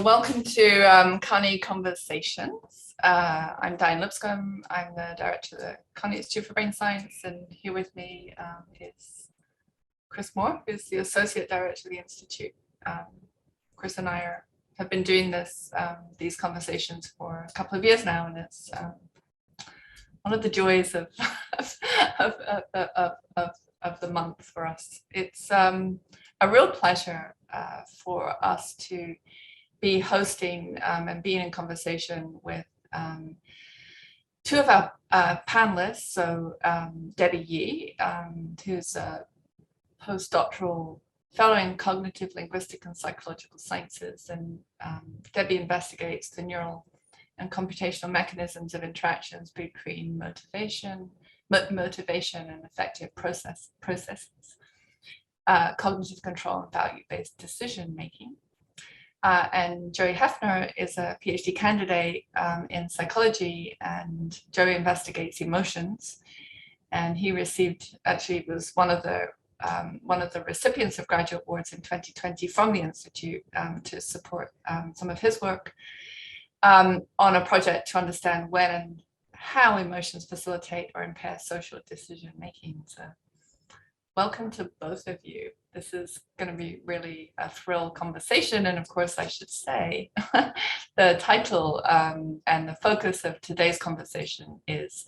Welcome to Carney Conversations. I'm Diane Lipscombe. I'm the director of the Carney Institute for Brain Science, and here with me is Chris Moore, who's the associate director of the Institute. Chris and I have been doing these conversations for a couple of years now, and it's one of the joys of the month for us. It's a real pleasure for us to be hosting and being in conversation with two of our panelists. So Debbie Yee, who's a postdoctoral fellow in cognitive, linguistic, and psychological sciences. And Debbie investigates the neural and computational mechanisms of interactions between motivation and affective processes, cognitive control, and value-based decision making. And Joey Heffner is a Ph.D. candidate in psychology, and Joey investigates emotions. And he was one of the recipients of graduate awards in 2020 from the Institute to support some of his work on a project to understand when and how emotions facilitate or impair social decision making. So welcome to both of you. This is going to be really a thrill conversation. And of course, I should say the title and the focus of today's conversation is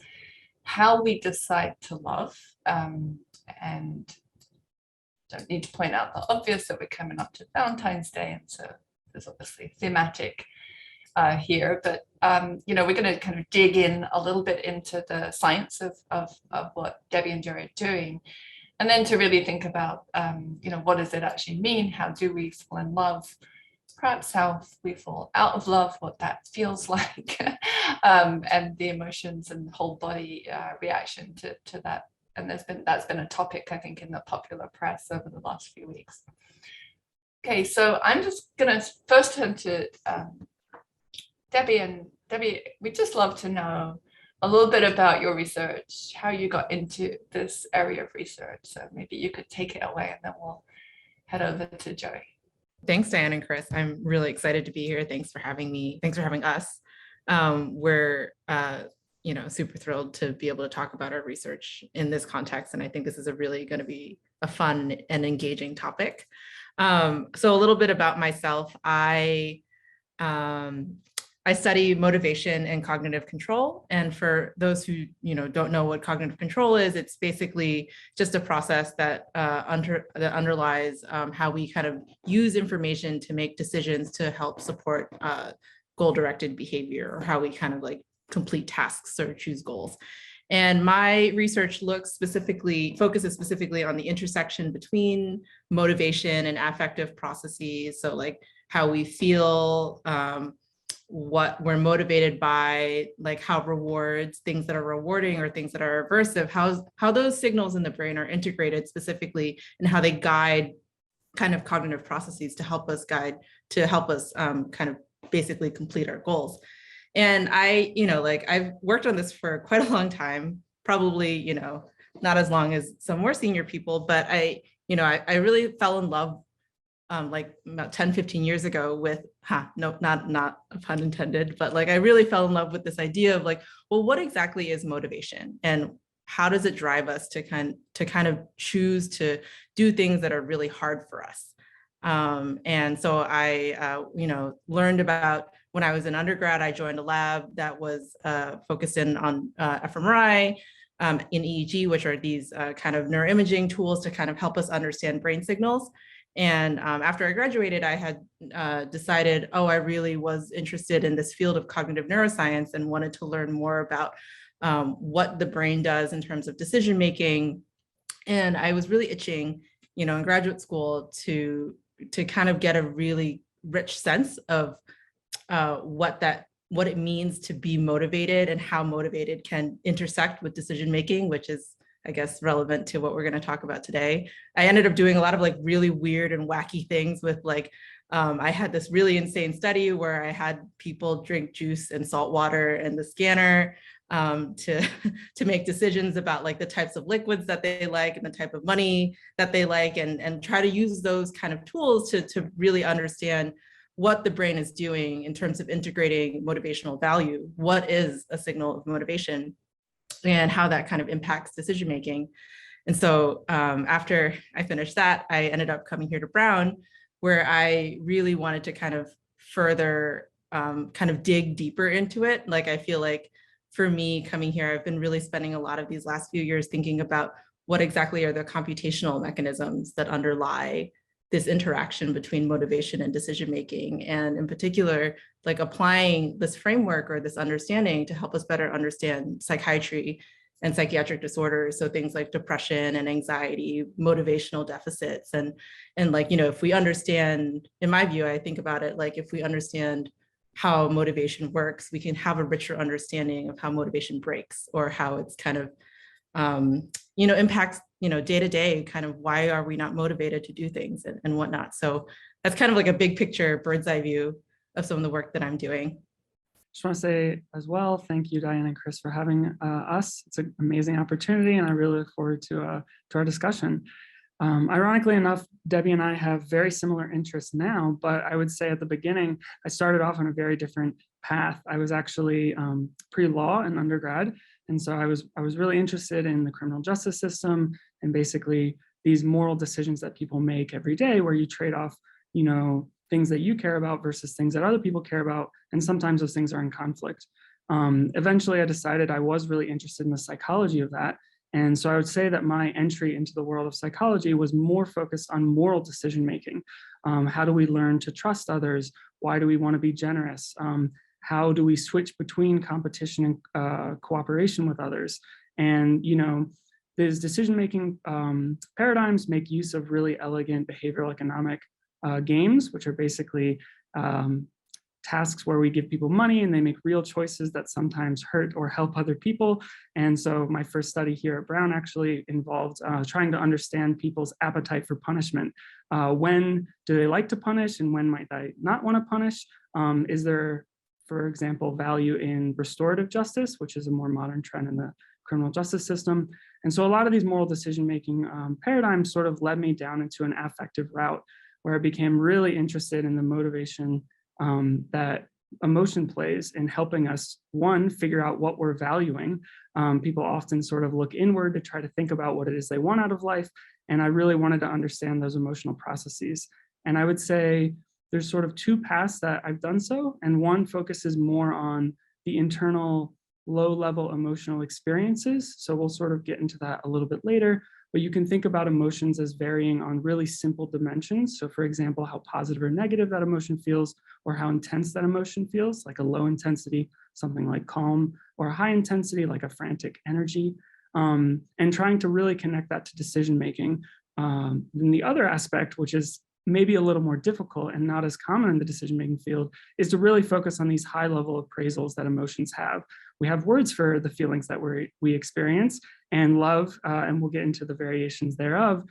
how we decide to love. And don't need to point out the obvious that we're coming up to Valentine's Day. And so there's obviously thematic here, but we're going to kind of dig in a little bit into the science of what Debbie and Joey are doing. And then to really think about, what does it actually mean? How do we fall in love? Perhaps how we fall out of love, what that feels like, and the emotions and whole body reaction to that. And that's been a topic, I think, in the popular press over the last few weeks. Okay, so I'm just going to first turn to Debbie. And Debbie, we'd just love to know a little bit about your research, how you got into this area of research. So maybe you could take it away and then we'll head over to Joey. Thanks, Diane and Chris. I'm really excited to be here. Thanks for having me. Thanks for having us. We're super thrilled to be able to talk about our research in this context. And I think this is really going to be a fun and engaging topic. So a little bit about myself. I study motivation and cognitive control. And for those who don't know what cognitive control is, it's basically just a process that underlies how we kind of use information to make decisions to help support goal-directed behavior, or how we kind of like complete tasks or choose goals. And my research focuses specifically on the intersection between motivation and affective processes. So like how we feel, what we're motivated by, like how rewards, things that are rewarding or things that are aversive, how those signals in the brain are integrated specifically, and how they guide kind of cognitive processes to help us kind of basically complete our goals. And I've worked on this for quite a long time, probably, not as long as some more senior people, but I really fell in love like about 10, 15 years ago with, not a pun intended, but like I really fell in love with this idea of like, well, what exactly is motivation, and how does it drive us to kind of choose to do things that are really hard for us? And so I, learned about, when I was in undergrad, I joined a lab that was focused in on fMRI, in EEG, which are these kind of neuroimaging tools to kind of help us understand brain signals. And after I graduated, I had decided, I really was interested in this field of cognitive neuroscience and wanted to learn more about what the brain does in terms of decision making. And I was really itching, in graduate school to kind of get a really rich sense of what it means to be motivated, and how motivated can intersect with decision making, which is, I guess, relevant to what we're going to talk about today. I ended up doing a lot of like really weird and wacky things with like, I had this really insane study where I had people drink juice and salt water in the scanner to make decisions about like the types of liquids that they like and the type of money that they like, and try to use those kind of tools to really understand what the brain is doing in terms of integrating motivational value. What is a signal of motivation and how that kind of impacts decision making. And so after I finished that, I ended up coming here to Brown, where I really wanted to kind of further kind of dig deeper into it. Like, I feel like for me coming here, I've been really spending a lot of these last few years thinking about what exactly are the computational mechanisms that underlie this interaction between motivation and decision making, and in particular, like applying this framework or this understanding to help us better understand psychiatry and psychiatric disorders. So things like depression and anxiety, motivational deficits, and like, you know, if we understand, in my view, I think about it like if we understand how motivation works, we can have a richer understanding of how motivation breaks, or how it's kind of you know, impacts, you know, day to day, kind of why are we not motivated to do things and whatnot. So that's kind of like a big picture, bird's eye view of some of the work that I'm doing. Just want to say as well, thank you, Diane and Chris, for having us. It's an amazing opportunity, and I really look forward to our discussion. Ironically enough, Debbie and I have very similar interests now, but I would say at the beginning, I started off on a very different path. I was actually pre-law in undergrad. And so I was really interested in the criminal justice system and basically these moral decisions that people make every day, where you trade off, you know, things that you care about versus things that other people care about. And sometimes those things are in conflict. Eventually, I decided I was really interested in the psychology of that. And so I would say that my entry into the world of psychology was more focused on moral decision making. How do we learn to trust others? Why do we want to be generous? How do we switch between competition and cooperation with others? And, you know, these decision-making paradigms make use of really elegant behavioral economic games, which are basically tasks where we give people money and they make real choices that sometimes hurt or help other people. And so my first study here at Brown actually involved trying to understand people's appetite for punishment. When do they like to punish, and when might they not want to punish? Is there, for example, value in restorative justice, which is a more modern trend in the criminal justice system? And so a lot of these moral decision-making paradigms sort of led me down into an affective route, where I became really interested in the motivation that emotion plays in helping us, one, figure out what we're valuing. People often sort of look inward to try to think about what it is they want out of life. And I really wanted to understand those emotional processes. And I would say there's sort of two paths that I've done so, and one focuses more on the internal low-level emotional experiences. So we'll sort of get into that a little bit later, but you can think about emotions as varying on really simple dimensions. So for example, how positive or negative that emotion feels, or how intense that emotion feels, like a low intensity, something like calm, or a high intensity, like a frantic energy, and trying to really connect that to decision-making. Then the other aspect, which is maybe a little more difficult and not as common in the decision-making field, is to really focus on these high-level appraisals that emotions have. We have words for the feelings that we experience, and love, and we'll get into the variations thereof,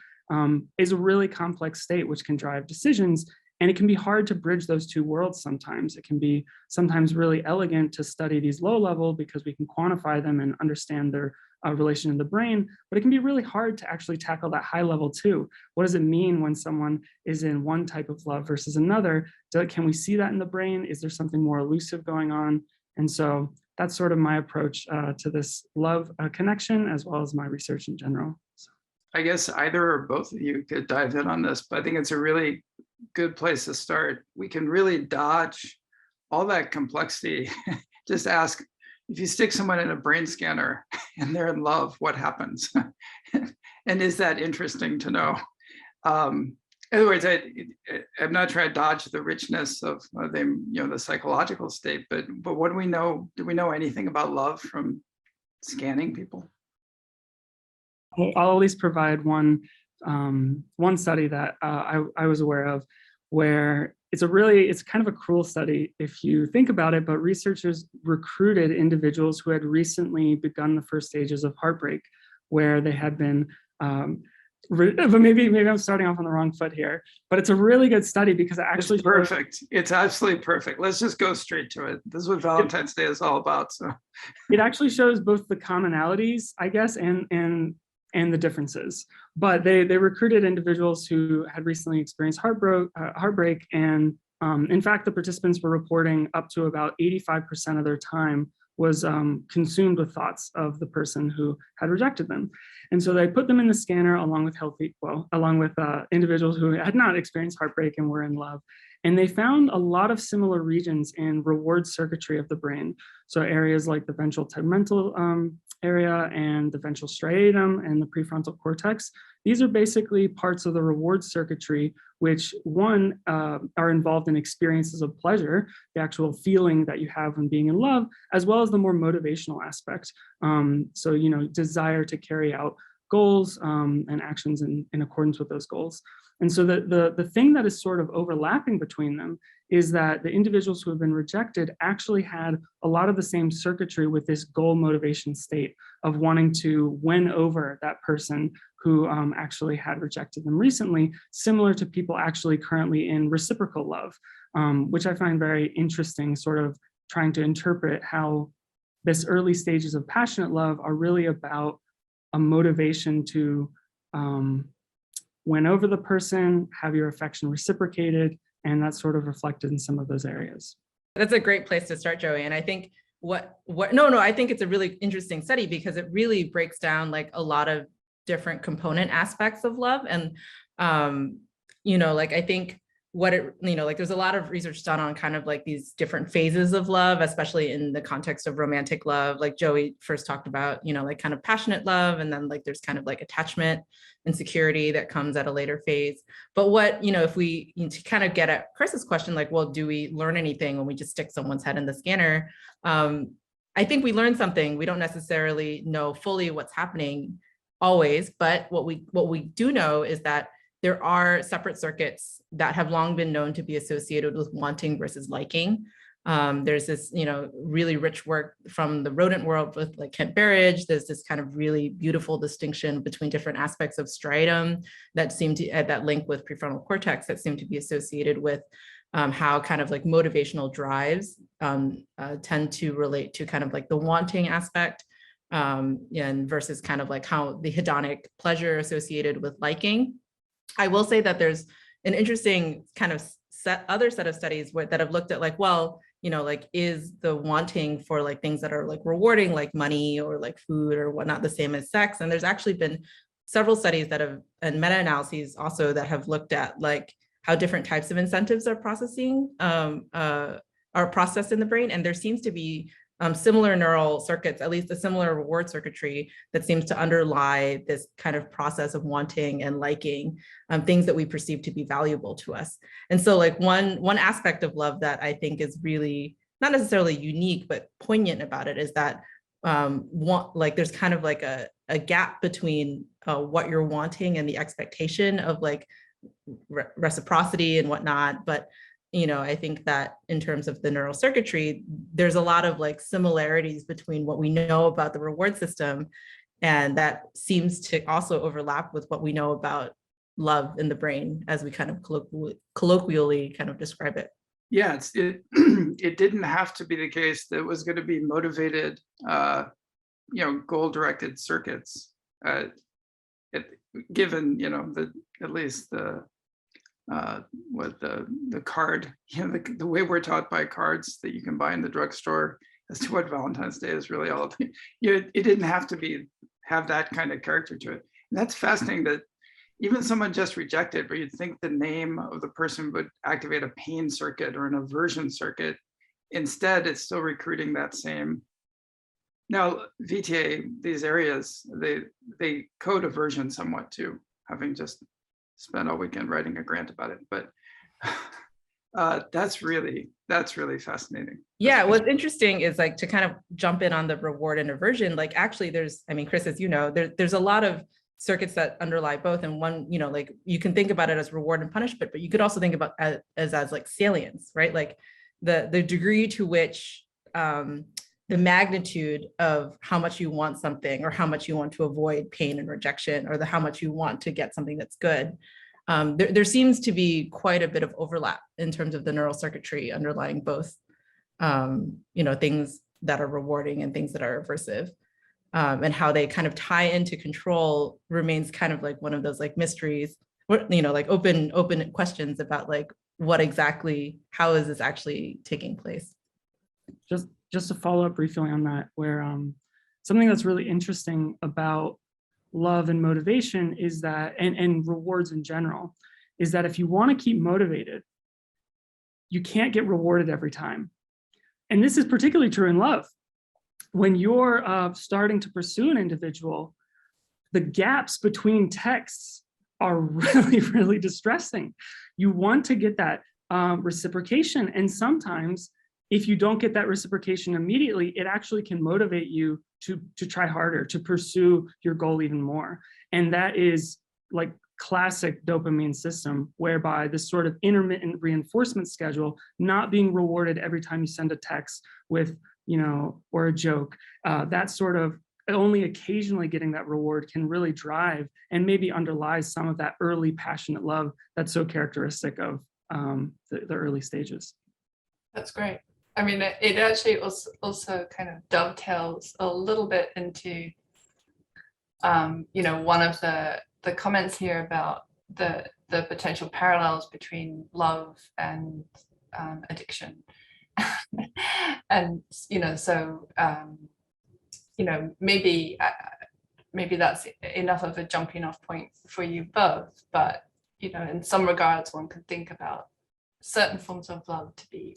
is a really complex state which can drive decisions. And it can be hard to bridge those two worlds sometimes. It can be sometimes really elegant to study these low level because we can quantify them and understand their relation in the brain, but it can be really hard to actually tackle that high level too. What does it mean when someone is in one type of love versus another? Can we see that in the brain? Is there something more elusive going on? And so that's sort of my approach to this love connection, as well as my research in general. So. I guess either or both of you could dive in on this, but I think it's a really good place to start. We can really dodge all that complexity. Just ask, if you stick someone in a brain scanner and they're in love, what happens? And is that interesting to know? In other words, I'm not trying to dodge the richness of the psychological state, but what do we know? Do we know anything about love from scanning people? I'll at least provide one study that I was aware of, where it's kind of a cruel study if you think about it, but researchers recruited individuals who had recently begun the first stages of heartbreak, where they had been, but maybe I'm starting off on the wrong foot here, but it's a really good study because it actually— It's perfect. It's absolutely perfect. Let's just go straight to it. This is what Valentine's Day is all about. So it actually shows both the commonalities, I guess, and the differences. But they recruited individuals who had recently experienced heartbreak, and In fact, the participants were reporting up to about 85% of their time was consumed with thoughts of the person who had rejected them. And so they put them in the scanner along with individuals who had not experienced heartbreak and were in love. And they found a lot of similar regions in reward circuitry of the brain. So areas like the ventral tegmental area and the ventral striatum and the prefrontal cortex. These are basically parts of the reward circuitry, which are involved in experiences of pleasure, the actual feeling that you have when being in love, as well as the more motivational aspect. So, desire to carry out goals and actions in accordance with those goals. And so the thing that is sort of overlapping between them is that the individuals who have been rejected actually had a lot of the same circuitry with this goal motivation state of wanting to win over that person who actually had rejected them recently, similar to people actually currently in reciprocal love, which I find very interesting, sort of trying to interpret how this early stages of passionate love are really about a motivation to win over the person, have your affection reciprocated, and that's sort of reflected in some of those areas. That's a great place to start, Joey. And I think I think it's a really interesting study because it really breaks down like a lot of different component aspects of love. And, I think there's a lot of research done on kind of like these different phases of love, especially in the context of romantic love, like Joey first talked about, like kind of passionate love. And then like, there's kind of like attachment and security that comes at a later phase. But if we to kind of get at Chris's question, like, well, do we learn anything when we just stick someone's head in the scanner? I think we learn something. We don't necessarily know fully what's happening always, but what we do know is that there are separate circuits that have long been known to be associated with wanting versus liking. There's this, really rich work from the rodent world with like Kent Berridge. There's this kind of really beautiful distinction between different aspects of striatum that seem to that link with prefrontal cortex that seem to be associated with how kind of like motivational drives tend to relate to kind of like the wanting aspect and versus kind of like how the hedonic pleasure associated with liking. I will say that there's an interesting kind of other set of studies that have looked at like, well, like is the wanting for like things that are like rewarding, like money or like food or whatnot, the same as sex? And there's actually been several studies that have, and meta-analyses also that have looked at like how different types of incentives are processed in the brain. And there seems to be similar neural circuits, at least a similar reward circuitry that seems to underlie this kind of process of wanting and liking things that we perceive to be valuable to us. And so like one aspect of love that I think is really not necessarily unique, but poignant about it is that there's kind of like a gap between what you're wanting and the expectation of like reciprocity and whatnot. But I think that in terms of the neural circuitry, there's a lot of like similarities between what we know about the reward system, and that seems to also overlap with what we know about love in the brain as we kind of colloquially kind of describe it. Yeah, it didn't have to be the case that it was going to be motivated, goal-directed circuits. Given at least the card, the way we're taught by cards that you can buy in the drugstore as to what Valentine's Day is really all. It didn't have to have that kind of character to it. And that's fascinating that even someone just rejected, but you'd think the name of the person would activate a pain circuit or an aversion circuit. Instead, it's still recruiting that same. Now, VTA, these areas, they code aversion somewhat too, having just spent all weekend writing a grant about it. But that's really fascinating. Yeah, what's interesting is like to kind of jump in on the reward and aversion. Like actually, Chris, as you know, there's a lot of circuits that underlie both. And one, like you can think about it as reward and punishment, but you could also think about it as like salience, right? Like the degree to which the magnitude of how much you want something or how much you want to avoid pain and rejection, or how much you want to get something that's good. There seems to be quite a bit of overlap in terms of the neural circuitry underlying both, things that are rewarding and things that are aversive, and how they kind of tie into control remains kind of like one of those like mysteries, like open questions about like how is this actually taking place? Just to follow up briefly on that, where something that's really interesting about love and motivation is that, and rewards in general, is that if you want to keep motivated, you can't get rewarded every time. And this is particularly true in love. When you're starting to pursue an individual, the gaps between texts are really, really distressing. You want to get that reciprocation. And sometimes if you don't get that reciprocation immediately, it actually can motivate you to try harder, to pursue your goal even more. And that is like classic dopamine system, whereby this sort of intermittent reinforcement schedule, not being rewarded every time you send a text with, or a joke, that sort of only occasionally getting that reward can really drive and maybe underlies some of that early passionate love that's so characteristic of the early stages. That's great. I mean, it actually also kind of dovetails a little bit into, one of the comments here about the potential parallels between love and addiction. And, so, maybe that's enough of a jumping off point for you both, but, in some regards, one could think about certain forms of love to be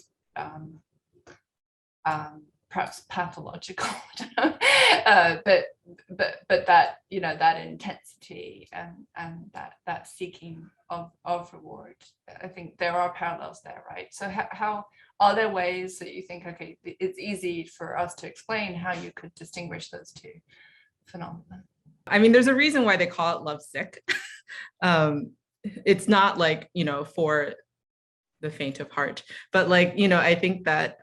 perhaps pathological, but that that intensity and that seeking of reward, I think there are parallels there, right? So how are there ways that you think, okay, it's easy for us to explain how you could distinguish those two phenomena? I mean, there's a reason why they call it lovesick. It's not like, for the faint of heart, but like, I think that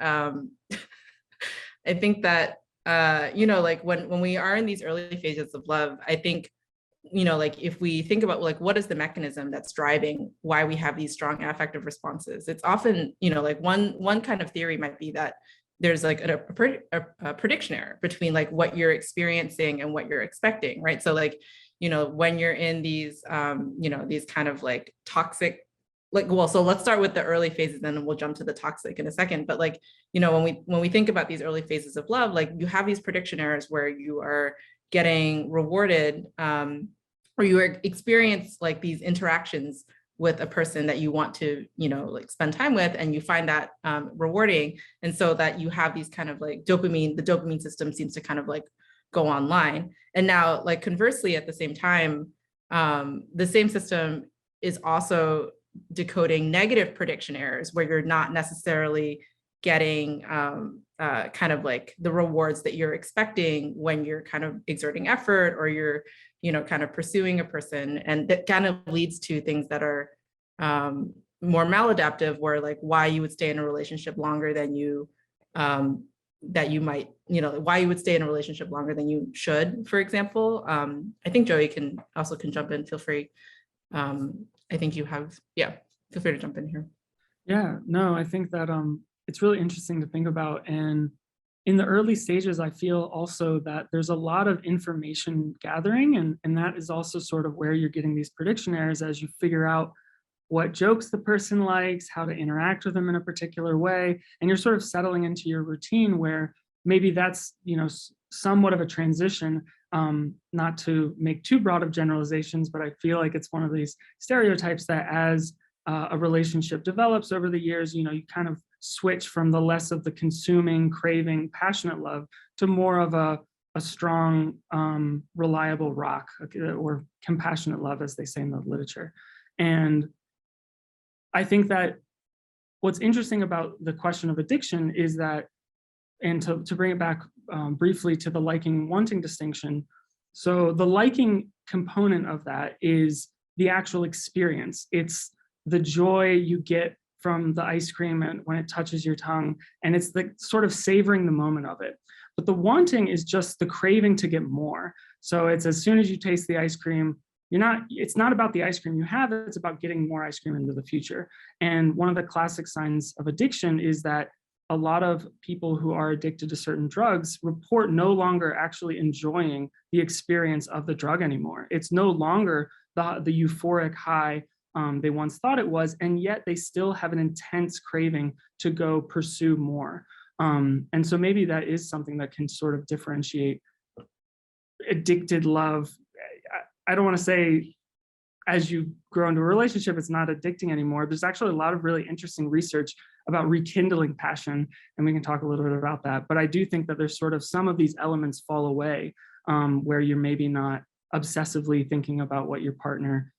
like when we are in these early phases of love, I think, like if we think about like what is the mechanism that's driving why we have these strong affective responses, it's often, like one kind of theory might be that there's like a prediction error between like what you're experiencing and what you're expecting, right? So like, when you're in these, these kind of like toxic, so let's start with the early phases, then we'll jump to the toxic in a second. But like, when we think about these early phases of love, like you have these prediction errors where you are getting rewarded, or you experience like these interactions with a person that you want to, like spend time with, and you find that rewarding. And so that you have these kind of like the dopamine system seems to kind of like go online. And now like conversely, at the same time, the same system is also decoding negative prediction errors where you're not necessarily getting kind of like the rewards that you're expecting when you're kind of exerting effort or you're, kind of pursuing a person. And that kind of leads to things that are more maladaptive, where like why you would stay in a relationship longer than you that you might, why you would stay in a relationship longer than you should, for example. I think Joey can jump in, feel free. I think you have, feel free to jump in here. Yeah, no, I think that it's really interesting to think about. And in the early stages, I feel also that there's a lot of information gathering, and that is also sort of where you're getting these prediction errors as you figure out what jokes the person likes, how to interact with them in a particular way. And you're sort of settling into your routine where maybe that's, somewhat of a transition. Not to make too broad of generalizations, but I feel like it's one of these stereotypes that as a relationship develops over the years, you kind of switch from the less of the consuming, craving, passionate love to more of a strong, reliable rock, or compassionate love, as they say in the literature. And I think that what's interesting about the question of addiction is that, and to bring it back briefly to the liking wanting distinction. So the liking component of that is the actual experience. It's the joy you get from the ice cream and when it touches your tongue, and it's the sort of savoring the moment of it. But the wanting is just the craving to get more. So it's as soon as you taste the ice cream, it's not about the ice cream you have, it's about getting more ice cream into the future. And one of the classic signs of addiction is that a lot of people who are addicted to certain drugs report no longer actually enjoying the experience of the drug anymore. It's no longer the euphoric high they once thought it was, and yet they still have an intense craving to go pursue more. And so maybe that is something that can sort of differentiate addicted love. I don't want to say as you grow into a relationship, it's not addicting anymore. There's actually a lot of really interesting research about rekindling passion, and we can talk a little bit about that. But I do think that there's sort of some of these elements fall away, where you're maybe not obsessively thinking about what your partner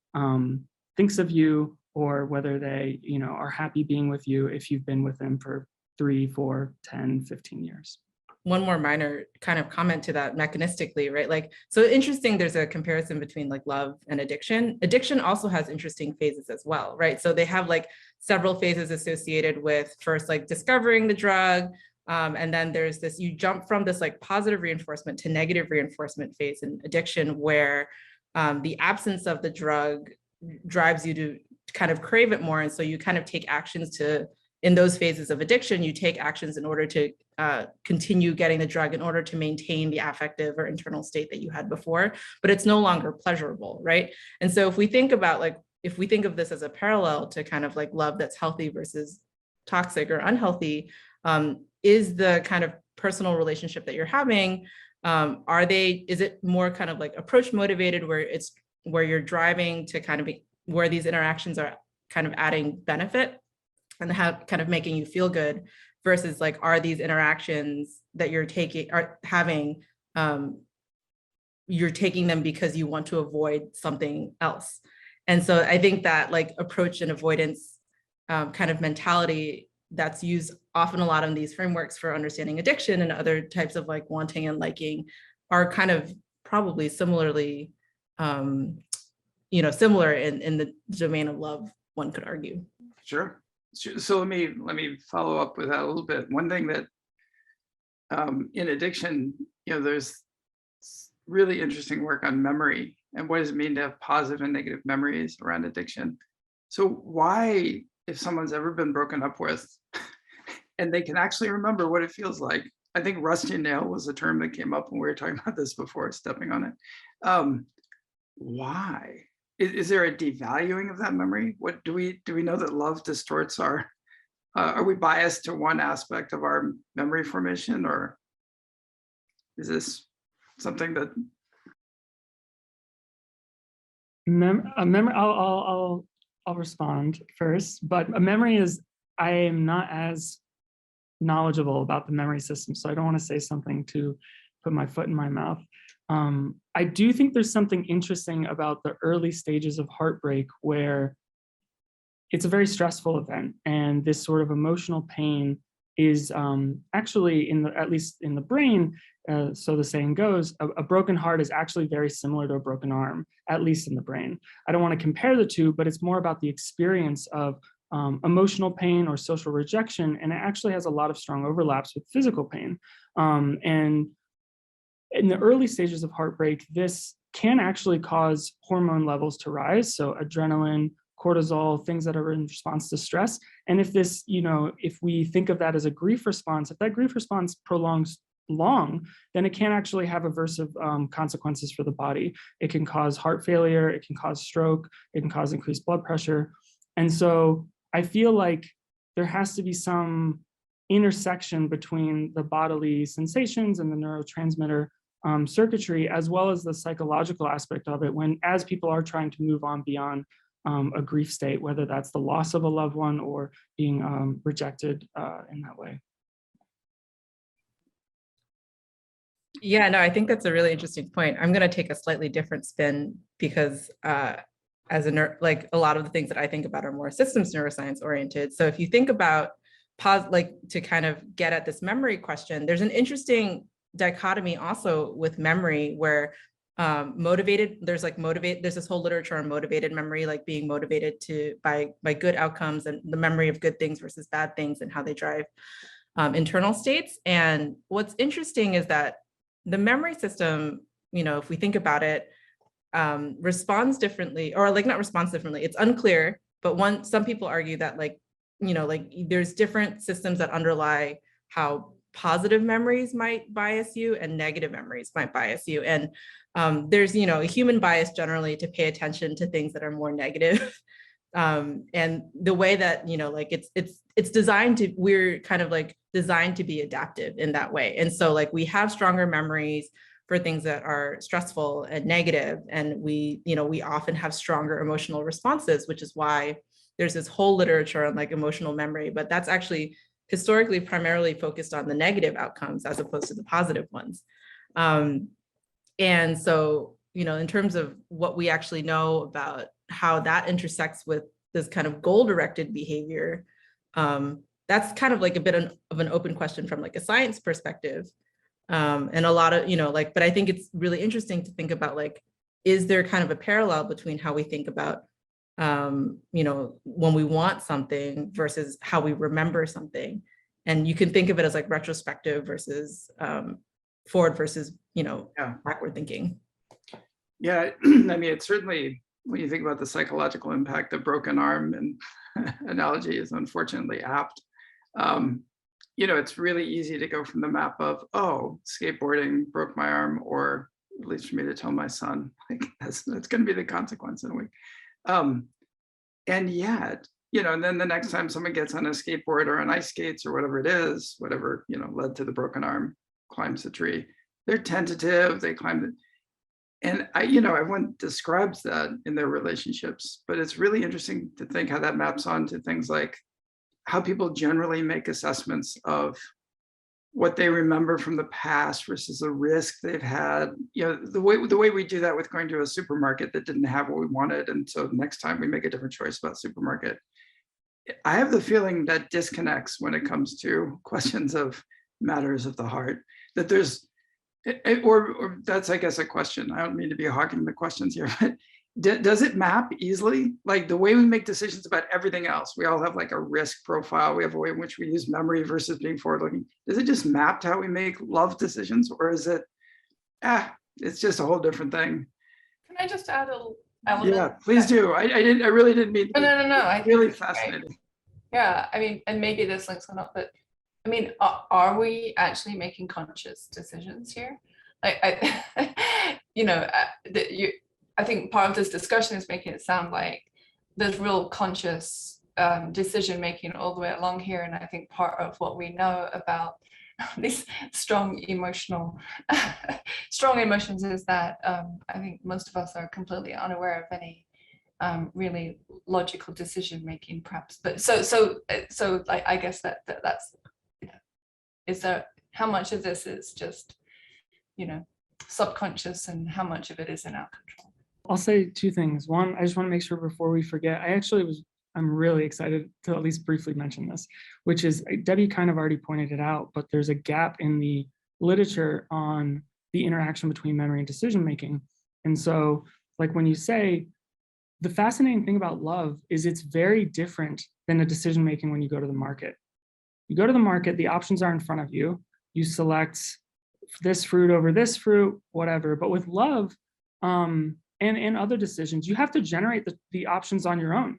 thinks of you, or whether they, are happy being with you if you've been with them for 3, 4, 10, 15 years. One more minor kind of comment to that mechanistically, right? Like, so interesting, there's a comparison between like love and addiction. Addiction also has interesting phases as well, right? So they have like several phases associated with first like discovering the drug. And then there's this, you jump from this like positive reinforcement to negative reinforcement phase in addiction, where the absence of the drug drives you to kind of crave it more. And so you kind of take actions to, in those phases of addiction, you take actions in order to continue getting the drug in order to maintain the affective or internal state that you had before, but it's no longer pleasurable, right? And so if we think about like, if we think of this as a parallel to kind of like love that's healthy versus toxic or unhealthy, is the kind of personal relationship that you're having, is it more kind of like approach motivated, where you're driving to kind of be, where these interactions are kind of adding benefit and kind of making you feel good, versus like, are these interactions that you're taking you're taking them because you want to avoid something else? And so I think that like approach and avoidance kind of mentality that's used often a lot in these frameworks for understanding addiction and other types of like wanting and liking are kind of probably similarly, similar in the domain of love, one could argue. Sure. So let me follow up with that a little bit. One thing that in addiction, there's really interesting work on memory and what does it mean to have positive and negative memories around addiction. So why, if someone's ever been broken up with and they can actually remember what it feels like, I think rusty nail was a term that came up when we were talking about this before, stepping on it. Why? Is there a devaluing of that memory? What do we know that love distorts our, are we biased to one aspect of our memory formation, or is this something that? I'll respond first, but a memory is, I am not as knowledgeable about the memory system, so I don't want to say something to put my foot in my mouth. I do think there's something interesting about the early stages of heartbreak, where it's a very stressful event, and this sort of emotional pain is actually at least in the brain, so the saying goes, a broken heart is actually very similar to a broken arm, at least in the brain. I don't want to compare the two, but it's more about the experience of emotional pain or social rejection, and it actually has a lot of strong overlaps with physical pain. And in the early stages of heartbreak, this can actually cause hormone levels to rise. So adrenaline, cortisol, things that are in response to stress. And if this, if we think of that as a grief response, if that grief response prolongs long, then it can actually have aversive consequences for the body. It can cause heart failure, it can cause stroke, it can cause increased blood pressure. And so I feel like there has to be some intersection between the bodily sensations and the neurotransmitter circuitry, as well as the psychological aspect of it, as people are trying to move on beyond a grief state, whether that's the loss of a loved one or being rejected in that way. Yeah, no, I think that's a really interesting point. I'm going to take a slightly different spin because as like a lot of the things that I think about are more systems neuroscience oriented. So if you think about to kind of get at this memory question, there's an interesting dichotomy also with memory where there's this whole literature on motivated memory, like being motivated by good outcomes and the memory of good things versus bad things and how they drive internal states. And what's interesting is that the memory system, if we think about it, responds differently, or like not responds differently, it's unclear, but some people argue that there's different systems that underlie how positive memories might bias you and negative memories might bias you. And there's, a human bias generally to pay attention to things that are more negative And the way that, you know, like it's designed to, we're kind of like designed to be adaptive in that way. And so like we have stronger memories for things that are stressful and negative. And we, you know, we often have stronger emotional responses, which is why there's this whole literature on like emotional memory, but that's actually historically primarily focused on the negative outcomes as opposed to the positive ones. And so, you know, in terms of what we actually know about how that intersects with this kind of goal-directed behavior, that's kind of like a bit of an open question from like a science perspective. And a lot of, you know, like, but I think it's really interesting to think about, like, is there kind of a parallel between how we think about, you know, when we want something versus how we remember something? And you can think of it as like retrospective versus forward versus, you know, backward thinking. Yeah, I mean, it's certainly, when you think about the psychological impact of broken arm, and analogy is unfortunately apt. You know, it's really easy to go from the map of, oh, skateboarding broke my arm, or at least for me to tell my son, like that's going to be the consequence in a week. And yet, you know, and then the next time someone gets on a skateboard or on ice skates or whatever it is, whatever, you know, led to the broken arm, climbs the tree, they're tentative, they climb it. And you know, everyone describes that in their relationships, but it's really interesting to think how that maps onto things like how people generally make assessments of what they remember from the past versus the risk they've had. You know, the way we do that with going to a supermarket that didn't have what we wanted, and so next time we make a different choice about supermarket. I have the feeling that disconnects when it comes to questions of matters of the heart, that there's, or that's, I guess, a question. I don't mean to be hogging the questions here, but does it map easily? Like the way we make decisions about everything else, we all have like a risk profile. We have a way in which we use memory versus being forward-looking. Is it just mapped how we make love decisions, or is it, it's just a whole different thing? Can I just add a little element? Yeah, please do. I really didn't mean to. No. I think really it's fascinating. Great. Yeah, I mean, and maybe this links or not, but I mean, are we actually making conscious decisions here? Like, you know, I think part of this discussion is making it sound like there's real conscious decision making all the way along here, and I think part of what we know about these strong emotions is that I think most of us are completely unaware of any really logical decision making, perhaps. But so like, I guess that's, you know, is there, how much of this is just, you know, subconscious, and how much of it is in our control? I'll say two things. One, I just want to make sure before we forget, I'm really excited to at least briefly mention this, which is, Debbie kind of already pointed it out, but there's a gap in the literature on the interaction between memory and decision making. And so, like, when you say, the fascinating thing about love is it's very different than a decision making when you go to the market. You go to the market, the options are in front of you. You select this fruit over this fruit, whatever. But with love, and other decisions, you have to generate the options on your own.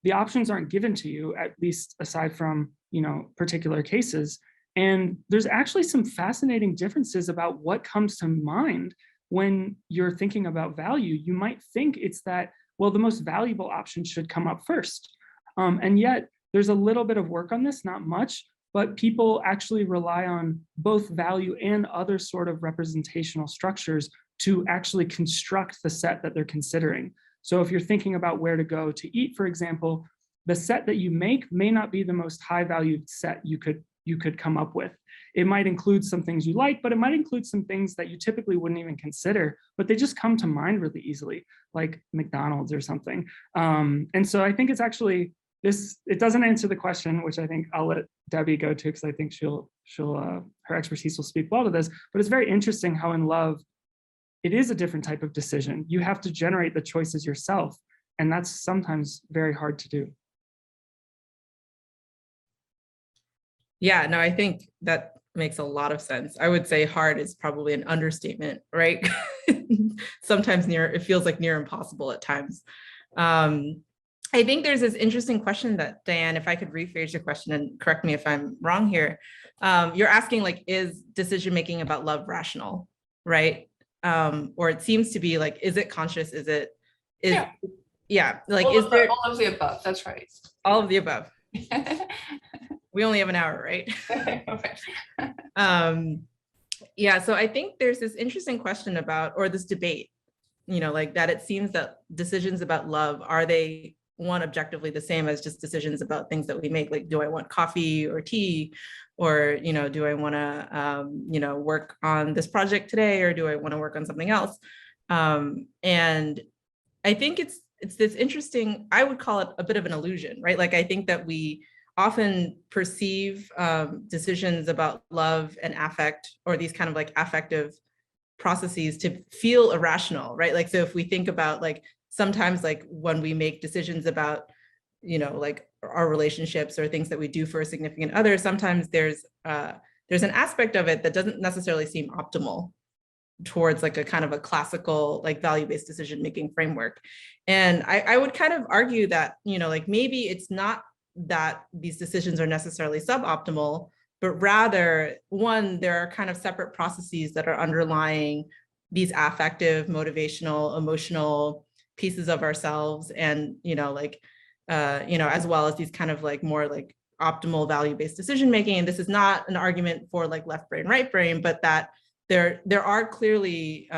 The options aren't given to you, at least aside from, you know, particular cases. And there's actually some fascinating differences about what comes to mind when you're thinking about value. You might think it's that, well, the most valuable option should come up first. And yet there's a little bit of work on this, not much, but people actually rely on both value and other sort of representational structures to actually construct the set that they're considering. So if you're thinking about where to go to eat, for example, the set that you make may not be the most high valued set you could come up with. It might include some things you like, but it might include some things that you typically wouldn't even consider, but they just come to mind really easily, like McDonald's or something. And so I think it's actually it doesn't answer the question, which I think I'll let Debbie go to, because I think her expertise will speak well to this, but it's very interesting how in love, it is a different type of decision. You have to generate the choices yourself, and that's sometimes very hard to do. Yeah, no, I think that makes a lot of sense. I would say hard is probably an understatement, right? Sometimes it feels like near impossible at times. I think there's this interesting question that, Diane, if I could rephrase your question and correct me if I'm wrong here. You're asking, like, is decision-making about love rational, right? Or it seems to be like, is it conscious? yeah, like all is there all of the above? That's right. all of the above? We only have an hour, right? Yeah, so I think there's this interesting question about, or this debate, you know, like that it seems that decisions about love, are they one objectively the same as just decisions about things that we make? Like, do I want coffee or tea? Or, you know, do I want to, you know, work on this project today, or do I want to work on something else? And I think it's this interesting, I would call it a bit of an illusion, right? Like, I think that we often perceive decisions about love and affect, or these kind of like affective processes, to feel irrational, right? Like, so if we think about like, sometimes like when we make decisions about, you know, like our relationships or things that we do for a significant other, sometimes there's an aspect of it that doesn't necessarily seem optimal towards like a kind of a classical like value-based decision-making framework. And I would kind of argue that, you know, like maybe it's not that these decisions are necessarily suboptimal, but rather, one, there are kind of separate processes that are underlying these affective, motivational, emotional pieces of ourselves, and, you know, like, you know, as well as these kind of like more like optimal value-based decision-making. And this is not an argument for like left brain, right brain, but that there are clearly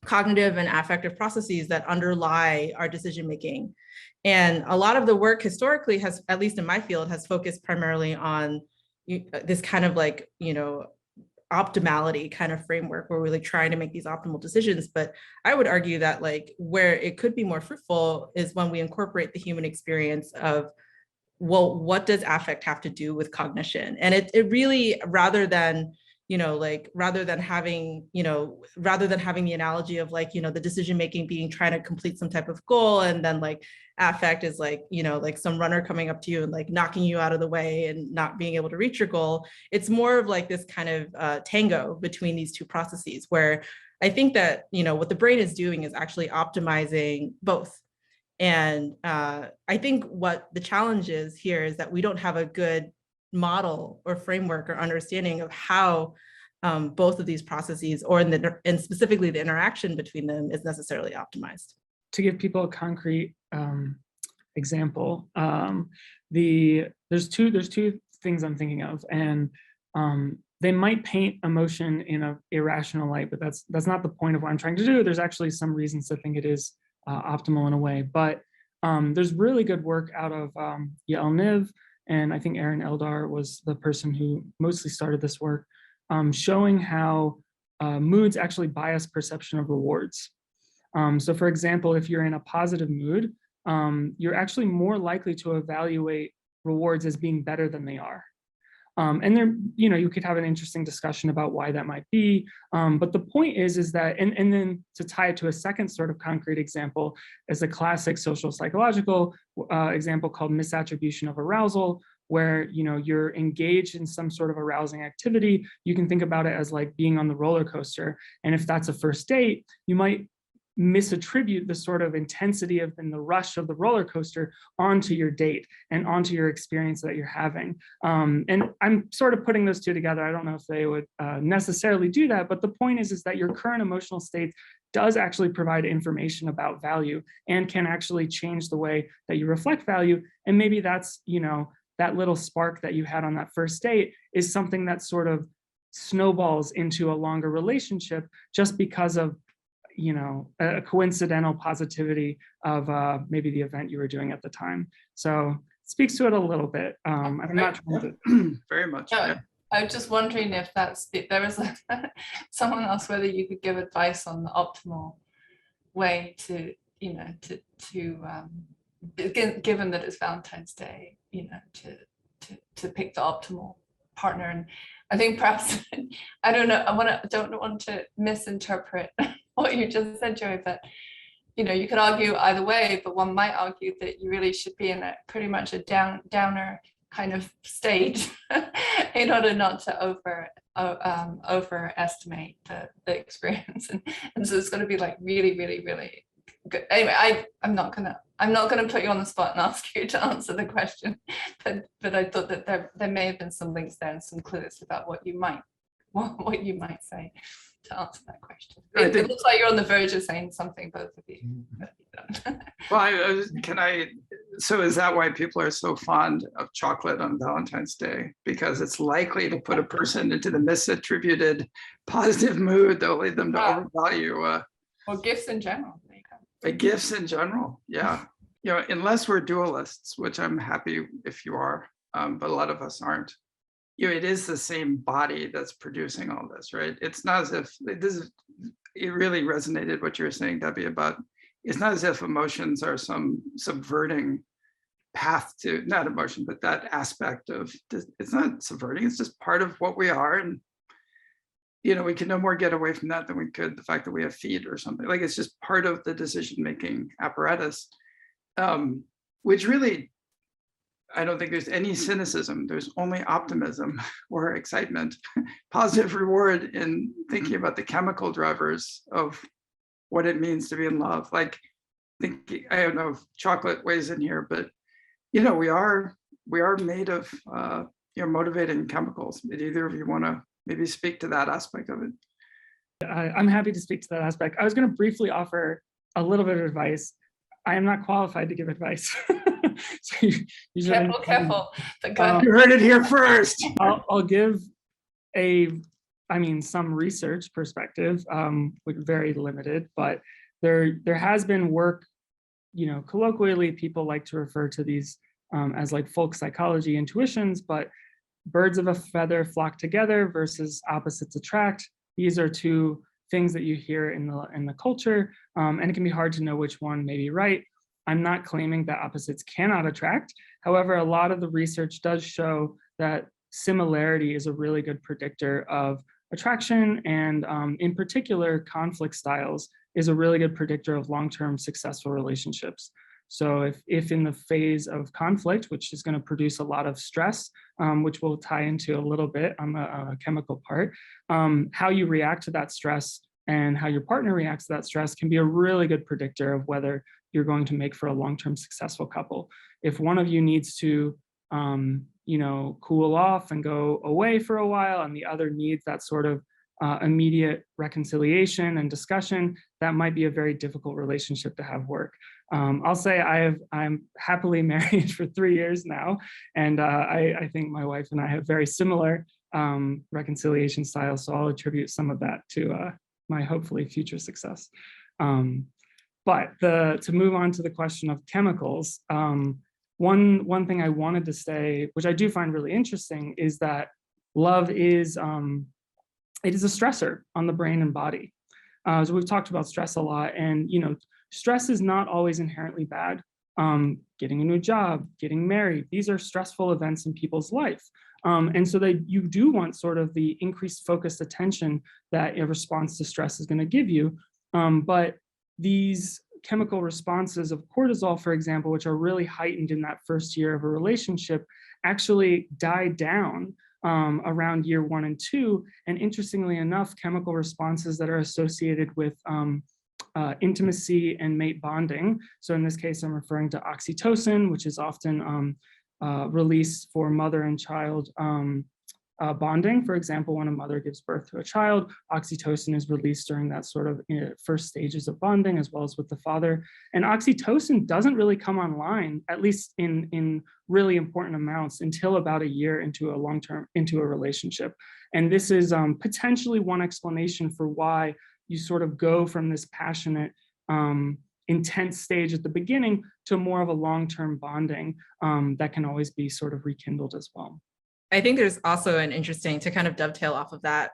cognitive and affective processes that underlie our decision-making. And a lot of the work historically has, at least in my field, has focused primarily on this kind of like, you know, optimality kind of framework where we're like trying to make these optimal decisions. But I would argue that like where it could be more fruitful is when we incorporate the human experience of, well, what does affect have to do with cognition? And it really, rather than, you know, like rather than having the analogy of like, you know, the decision making being trying to complete some type of goal, and then like affect is like, you know, like some runner coming up to you and like knocking you out of the way and not being able to reach your goal. It's more of like this kind of tango between these two processes, where I think that, you know, what the brain is doing is actually optimizing both. And I think what the challenge is here is that we don't have a good model or framework or understanding of how both of these processes, or and specifically the interaction between them, is necessarily optimized. To give people a concrete example, there's two things I'm thinking of, and they might paint emotion in an irrational light, but that's not the point of what I'm trying to do. There's actually some reasons to think it is optimal in a way, but there's really good work out of Yael Niv, and I think Aaron Eldar was the person who mostly started this work, showing how moods actually bias perception of rewards. So for example, if you're in a positive mood, you're actually more likely to evaluate rewards as being better than they are. And there, you know, you could have an interesting discussion about why that might be. But the point is that, and then to tie it to a second sort of concrete example, is a classic social psychological example called misattribution of arousal, where, you know, you're engaged in some sort of arousing activity. You can think about it as like being on the roller coaster. And if that's a first date, you might misattribute the sort of intensity of and the rush of the roller coaster onto your date and onto your experience that you're having. And I'm sort of putting those two together. I don't know if they would necessarily do that, but the point is that your current emotional state does actually provide information about value and can actually change the way that you reflect value. And maybe that's, you know, that little spark that you had on that first date is something that sort of snowballs into a longer relationship just because of, you know, a coincidental positivity of maybe the event you were doing at the time. So it speaks to it a little bit. I'm not trying to very much. No, Yeah. I was just wondering if there was someone else, whether you could give advice on the optimal way to, you know, given that it's Valentine's Day, you know, to pick the optimal partner. And I think perhaps I don't know. Don't want to misinterpret what you just said, Joey, but you know, you could argue either way, but one might argue that you really should be in a pretty much a downer kind of state in order not to overestimate the experience, and so it's going to be like really, really, really good. Anyway, I'm not gonna put you on the spot and ask you to answer the question, but I thought that there may have been some links there and some clues about what you might say to answer that question. It looks like you're on the verge of saying something, both of you. Well, so is that why people are so fond of chocolate on Valentine's Day? Because it's likely to put a person into the misattributed positive mood that will lead them to overvalue. Or gifts in general. Gifts in general, yeah. Unless we're dualists, which I'm happy if you are, but a lot of us aren't. It is the same body that's producing all this, right? It's not as if it really resonated what you were saying, Debbie, about it's not as if emotions are some subverting path to, not emotion, but that aspect of, it's not subverting, it's just part of what we are. And, we can no more get away from that than we could the fact that we have feet or something. Like, it's just part of the decision-making apparatus, which really, I don't think there's any cynicism. There's only optimism or excitement, positive reward in thinking about the chemical drivers of what it means to be in love. Like, I don't know if chocolate weighs in here, but we are made of motivating chemicals. Did either of you want to maybe speak to that aspect of it? I'm happy to speak to that aspect. I was going to briefly offer a little bit of advice. I am not qualified to give advice. So careful. You heard it here first. I'll give some research perspective, with very limited, but there has been work, colloquially people like to refer to these as like folk psychology intuitions, but birds of a feather flock together versus opposites attract. These are two things that you hear in the culture, and it can be hard to know which one may be right. I'm not claiming that opposites cannot attract. However, a lot of the research does show that similarity is a really good predictor of attraction, and in particular, conflict styles is a really good predictor of long-term successful relationships. So if in the phase of conflict, which is going to produce a lot of stress, which we'll tie into a little bit on the chemical part, how you react to that stress and how your partner reacts to that stress can be a really good predictor of whether you're going to make for a long-term successful couple. If one of you needs to, cool off and go away for a while, and the other needs that sort of immediate reconciliation and discussion, that might be a very difficult relationship to have work. I'll say I'm happily married for 3 years now, and I think my wife and I have very similar reconciliation styles, so I'll attribute some of that to my hopefully future success. But to move on to the question of chemicals, one thing I wanted to say, which I do find really interesting, is that love is it is a stressor on the brain and body. So we've talked about stress a lot, and stress is not always inherently bad. Getting a new job, getting married, these are stressful events in people's life. And so that you do want sort of the increased focused attention that a response to stress is going to give you. But these chemical responses of cortisol, for example, which are really heightened in that first year of a relationship, actually die down around year 1 and 2. And interestingly enough, chemical responses that are associated with intimacy and mate bonding. So in this case, I'm referring to oxytocin, which is often released for mother and child bonding. For example, when a mother gives birth to a child, oxytocin is released during that sort of first stages of bonding, as well as with the father. And oxytocin doesn't really come online, at least in really important amounts, until about a year into a relationship. And this is potentially one explanation for why you sort of go from this passionate, intense stage at the beginning to more of a long-term bonding that can always be sort of rekindled as well. I think there's also an interesting, to kind of dovetail off of that,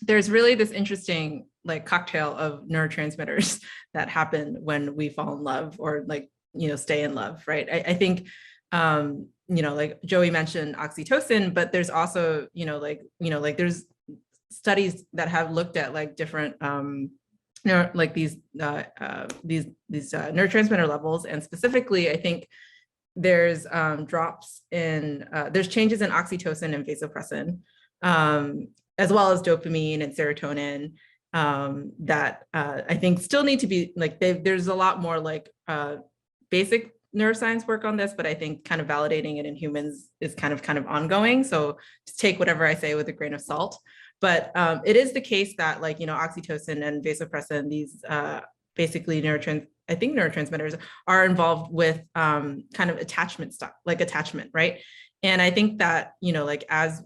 there's really this interesting like cocktail of neurotransmitters that happen when we fall in love or stay in love, right? I think, like Joey mentioned oxytocin, but there's also, there's studies that have looked at like different, these neurotransmitter levels. And specifically, I think there's drops in, there's changes in oxytocin and vasopressin, as well as dopamine and serotonin that I think still need to be there's a lot more basic neuroscience work on this, but I think kind of validating it in humans is kind of ongoing. So just take whatever I say with a grain of salt. But it is the case that oxytocin and vasopressin, these basically neurotransmitters are involved with kind of attachment stuff, like attachment, right? And I think that, like as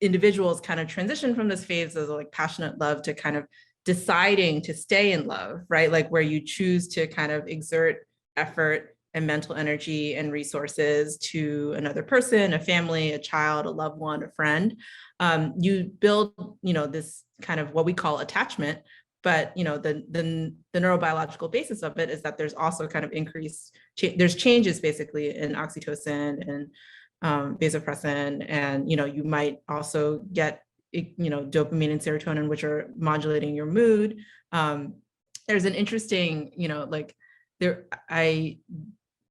individuals kind of transition from this phase of like passionate love to kind of deciding to stay in love, right? Like where you choose to kind of exert effort and mental energy and resources to another person, a family, a child, a loved one, a friend. You build, this kind of what we call attachment, but the neurobiological basis of it is that there's also kind of there's changes basically in oxytocin and vasopressin, and you might also get dopamine and serotonin, which are modulating your mood. There's an interesting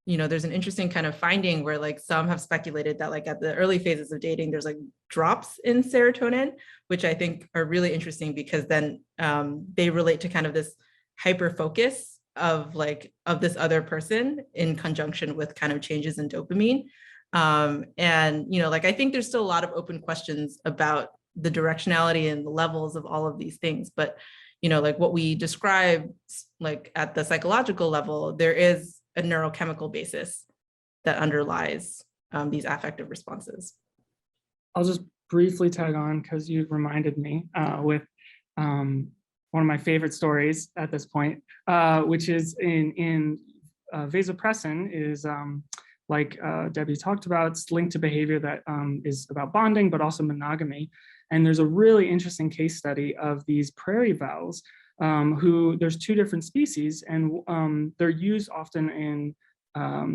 there's an interesting kind of finding where like some have speculated that like at the early phases of dating, there's like drops in serotonin, which I think are really interesting because then they relate to kind of this hyper focus of this other person in conjunction with kind of changes in dopamine. And I think there's still a lot of open questions about the directionality and the levels of all of these things, but like what we describe like at the psychological level, there is a neurochemical basis that underlies these affective responses. I'll just briefly tag on because you reminded me with one of my favorite stories at this point, which is in vasopressin is like Debbie talked about, it's linked to behavior that is about bonding, but also monogamy. And there's a really interesting case study of these prairie vows who there's two different species, and they're used often in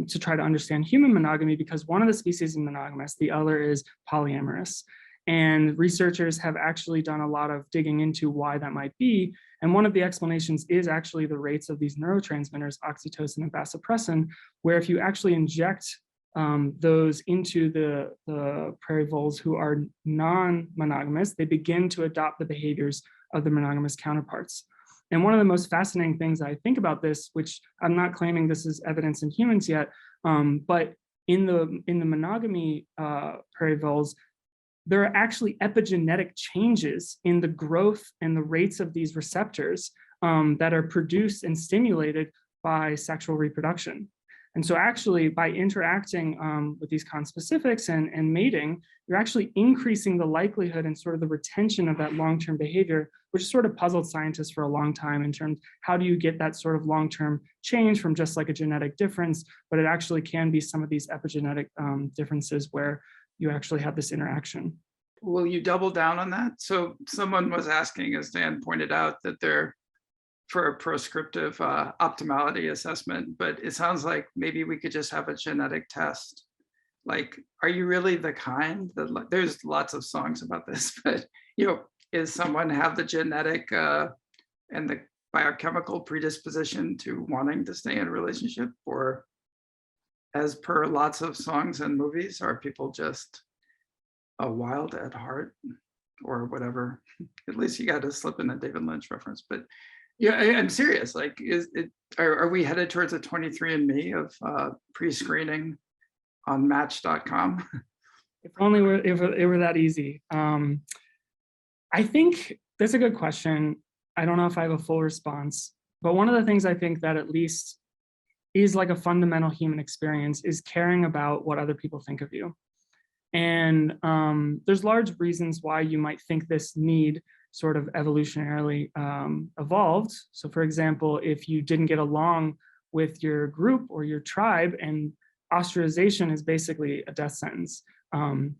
to try to understand human monogamy because one of the species is monogamous, the other is polyamorous. And researchers have actually done a lot of digging into why that might be. And one of the explanations is actually the rates of these neurotransmitters, oxytocin and vasopressin, where if you actually inject those into the prairie voles who are non-monogamous, they begin to adopt the behaviors of the monogamous counterparts. And one of the most fascinating things I think about this, which I'm not claiming this is evidence in humans yet, but in the monogamy prairie voles, there are actually epigenetic changes in the growth and the rates of these receptors that are produced and stimulated by sexual reproduction. And so actually by interacting with these conspecifics and mating, you're actually increasing the likelihood and sort of the retention of that long-term behavior, which sort of puzzled scientists for a long time in terms of how do you get that sort of long-term change from just like a genetic difference, but it actually can be some of these epigenetic differences where you actually have this interaction. Will you double down on that? So someone was asking, as Dan pointed out, that they're for a prescriptive optimality assessment, but it sounds like maybe we could just have a genetic test. Like, are you really the kind that, there's lots of songs about this, but is someone have the genetic and the biochemical predisposition to wanting to stay in a relationship? Or as per lots of songs and movies, are people just wild at heart or whatever? At least you got to slip in a David Lynch reference, but yeah, I'm serious. Like, are we headed towards a 23andMe of pre-screening on Match.com? If only it were that easy. I think that's a good question. I don't know if I have a full response, but one of the things I think that at least is like a fundamental human experience is caring about what other people think of you. And there's large reasons why you might think this need sort of evolutionarily evolved. So for example, if you didn't get along with your group or your tribe, and ostracization is basically a death sentence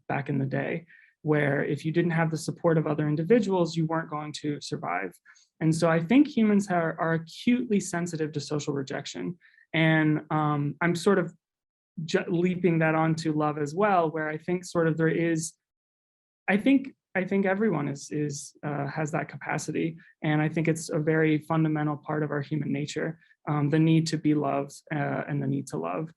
back in the day, where if you didn't have the support of other individuals, you weren't going to survive. And so I think humans are acutely sensitive to social rejection. And I'm sort of leaping that onto love as well, where I think sort of there is, I think everyone has that capacity, and I think it's a very fundamental part of our human nature, the need to be loved and the need to love.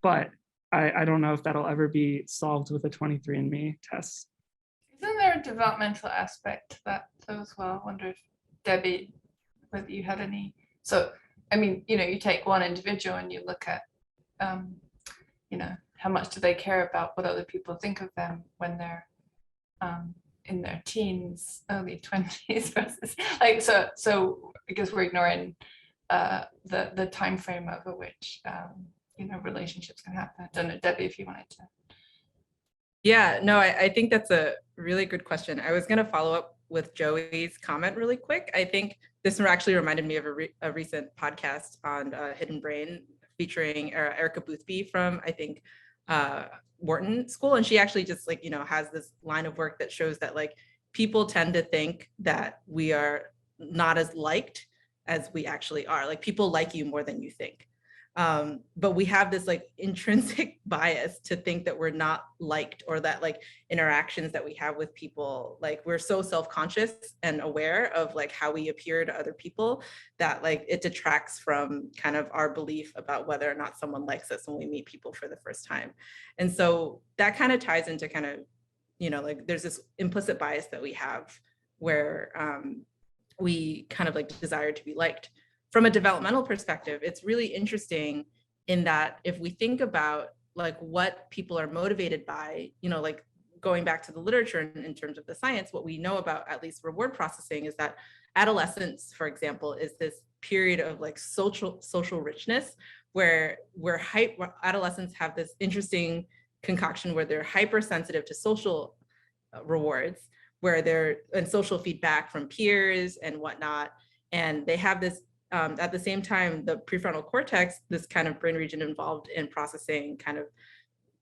But I don't know if that'll ever be solved with a 23andMe test. Isn't there a developmental aspect to that though as well? I wonder if Debbie, whether you had any. So I mean, you take one individual and you look at how much do they care about what other people think of them when they're in their teens, early 20s versus like, so I guess we're ignoring the time frame over which relationships can happen. I don't know, Debbie, if you wanted to. Yeah, no, I think that's a really good question. I was going to follow up with Joey's comment really quick. I think this actually reminded me of a recent podcast on Hidden Brain featuring Erica Boothby from, I think, Wharton School. And she actually just has this line of work that shows that people tend to think that we are not as liked as we actually are. Like people like you more than you think. But we have this intrinsic bias to think that we're not liked, or that interactions that we have with people, we're so self-conscious and aware of how we appear to other people that it detracts from kind of our belief about whether or not someone likes us when we meet people for the first time. And so that kind of ties into kind of, there's this implicit bias that we have where we kind of desire to be liked. From a developmental perspective, it's really interesting in that if we think about what people are motivated by, going back to the literature in terms of the science, what we know about at least reward processing is that adolescence, for example, is this period of social richness where adolescents have this interesting concoction where they're hypersensitive to social rewards, where they're and social feedback from peers and whatnot, and they have this. At the same time, the prefrontal cortex, this kind of brain region involved in processing kind of,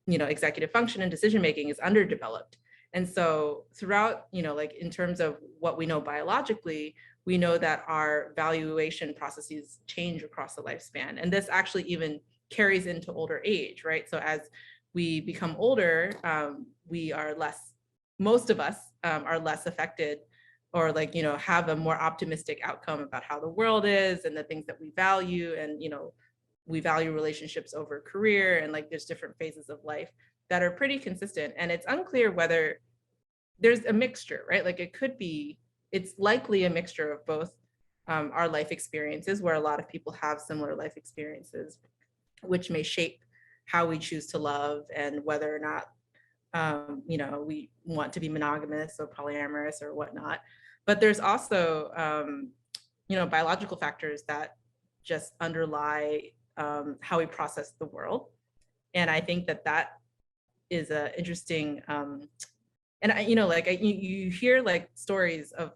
executive function and decision making, is underdeveloped. And so throughout, in terms of what we know biologically, we know that our valuation processes change across the lifespan. And this actually even carries into older age, right? So as we become older, we are most of us are less affected, or have a more optimistic outcome about how the world is and the things that we value. And, we value relationships over career, and there's different phases of life that are pretty consistent. And it's unclear whether there's a mixture, right? It's likely a mixture of both our life experiences, where a lot of people have similar life experiences, which may shape how we choose to love and whether or not we want to be monogamous or polyamorous or whatnot. But there's also, biological factors that just underlie how we process the world. And I think that is a interesting, and you hear stories of,